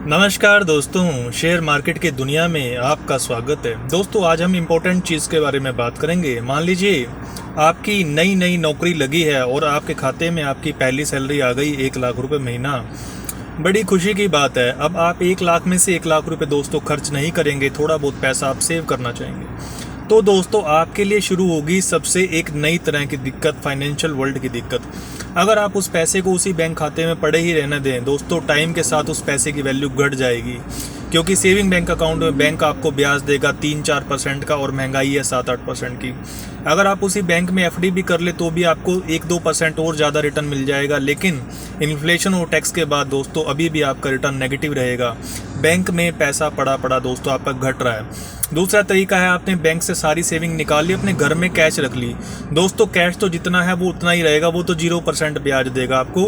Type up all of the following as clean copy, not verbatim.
नमस्कार दोस्तों, share market की दुनिया में आपका स्वागत है। दोस्तों, आज हम इम्पोर्टेंट चीज़ के बारे में बात करेंगे। मान लीजिए आपकी नई नई नौकरी लगी है और आपके खाते में आपकी पहली सैलरी आ गई 1 लाख रुपए महीना। बड़ी खुशी की बात है। अब आप 1 लाख में से 1 लाख रुपए दोस्तों खर्च नहीं करेंगे, थोड़ा बहुत पैसा आप सेव करना चाहेंगे। तो दोस्तों, आपके लिए शुरू होगी सबसे एक नई तरह की दिक्कत, फाइनेंशियल वर्ल्ड की दिक्कत। अगर आप उस पैसे को उसी बैंक खाते में पड़े ही रहने दें दोस्तों, टाइम के साथ उस पैसे की वैल्यू घट जाएगी, क्योंकि सेविंग बैंक अकाउंट में बैंक आपको ब्याज देगा 3-4% का और महंगाई है 7-8% की। अगर आप उसी बैंक में एफडी भी कर ले तो भी आपको 1-2% और ज़्यादा रिटर्न मिल जाएगा, लेकिन इन्फ्लेशन और टैक्स के बाद दोस्तों अभी भी आपका रिटर्न नेगेटिव रहेगा। बैंक में पैसा पड़ा पड़ा दोस्तों आपका घट रहा है। दूसरा तरीका है, आपने बैंक से सारी सेविंग निकाल ली, अपने घर में कैश रख ली। दोस्तों, कैश तो जितना है वो उतना ही रहेगा, वो तो 0% ब्याज देगा आपको।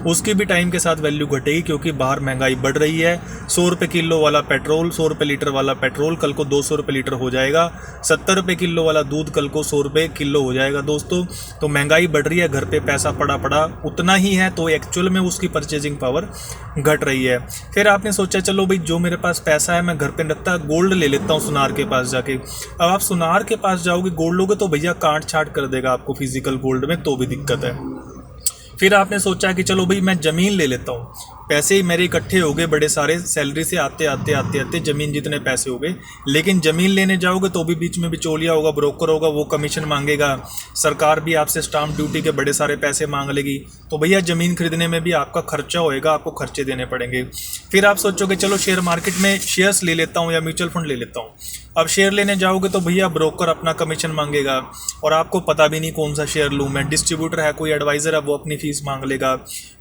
उसकी भी टाइम के साथ वैल्यू घटेगी, क्योंकि बाहर महंगाई बढ़ रही है। 100 रुपये किलो वाला पेट्रोल, 100 रुपये लीटर वाला पेट्रोल कल को 200 रुपये लीटर हो जाएगा। 70 रुपये किलो वाला दूध कल को 100 रुपये किलो हो जाएगा दोस्तों। तो महंगाई बढ़ रही है, घर पे पैसा पड़ा पड़ा उतना ही है, तो एक्चुअल में उसकी परचेजिंग पावर घट रही है। फिर आपने सोचा चलो भाई, जो मेरे पास पैसा है मैं घर पे रखता, गोल्ड ले लेता हूँ सुनार के पास जाके। अब आप सुनार के पास जाओगे, गोल्ड लोगे तो भैया काट छाट कर देगा आपको फिजिकल गोल्ड में, तो भी दिक्कत है। फिर आपने सोचा कि चलो भाई मैं ज़मीन ले लेता हूँ। पैसे मेरे इकट्ठे हो गए बड़े सारे, सैलरी से आते आते ज़मीन जितने पैसे हो गए, लेकिन ज़मीन लेने जाओगे तो भी बीच में बिचौलिया होगा, ब्रोकर होगा, वो कमीशन मांगेगा। सरकार भी आपसे स्टाम्प ड्यूटी के बड़े सारे पैसे मांग लेगी, तो भैया ज़मीन खरीदने में भी आपका खर्चा होएगा, आपको खर्चे देने पड़ेंगे। फिर आप सोचोगे चलो शेयर मार्केट में शेयर्स ले लेता हूँ या म्यूचुअल फंड ले लेता हूँ। अब शेयर लेने जाओगे तो भैया ब्रोकर अपना कमीशन मांगेगा, और आपको पता भी नहीं कौन सा शेयर लूँ मैं। डिस्ट्रीब्यूटर है, कोई एडवाइज़र है, वो अपनी फीस मांग लेगा।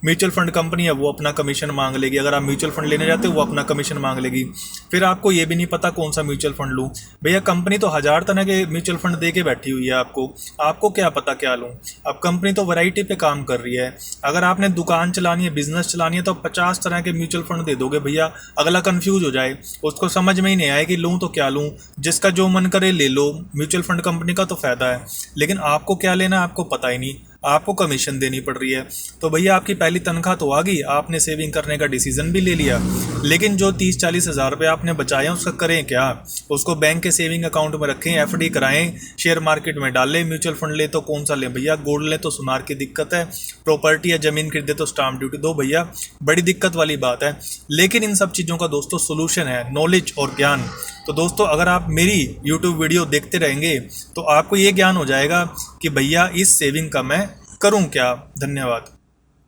म्यूचुअल फंड कंपनी है, वो अपना कमीशन मांग लेगी। अगर आप म्यूचुअल फंड लेने जाते हो वो अपना कमीशन मांग लेगी। फिर आपको ये भी नहीं पता कौन सा म्यूचुअल फंड लूँ। भैया कंपनी तो 1000 तरह के म्यूचुअल फंड दे के बैठी हुई है, आपको क्या पता क्या लूँ। अब कंपनी तो वैरायटी पे काम कर रही है। अगर आपने दुकान चलानी है, बिजनेस चलानी है, तो 50 तरह के म्यूचुअल फंड दे दोगे भैया, अगला कंफ्यूज हो जाए, उसको समझ में ही नहीं आए कि लूँ तो क्या लूँ। जिसका जो मन करे ले लो। म्यूचुअल फंड कंपनी का तो फायदा है, लेकिन आपको क्या लेना है आपको पता ही नहीं, आपको कमीशन देनी पड़ रही है। तो भैया आपकी पहली तनख्वाह तो आ गई, आपने सेविंग करने का डिसीजन भी ले लिया, लेकिन जो 30-40 हज़ार रुपये आपने बचाए हैं उसका करें क्या। उसको बैंक के सेविंग अकाउंट में रखें, एफडी कराएं, शेयर मार्केट में डालें। म्यूचुअल फंड ले तो कौन सा लें भैया, गोल्ड ले तो सुनार की दिक्कत है, प्रॉपर्टी या ज़मीन खरीदे तो स्टाम्प ड्यूटी दो भैया, बड़ी दिक्कत वाली बात है। लेकिन इन सब चीज़ों का दोस्तों सोल्यूशन है नॉलेज और ज्ञान। तो दोस्तों, अगर आप मेरी यूट्यूब वीडियो देखते रहेंगे तो आपको ये ज्ञान हो जाएगा कि भैया इस सेविंग का मैं करूं क्या। धन्यवाद।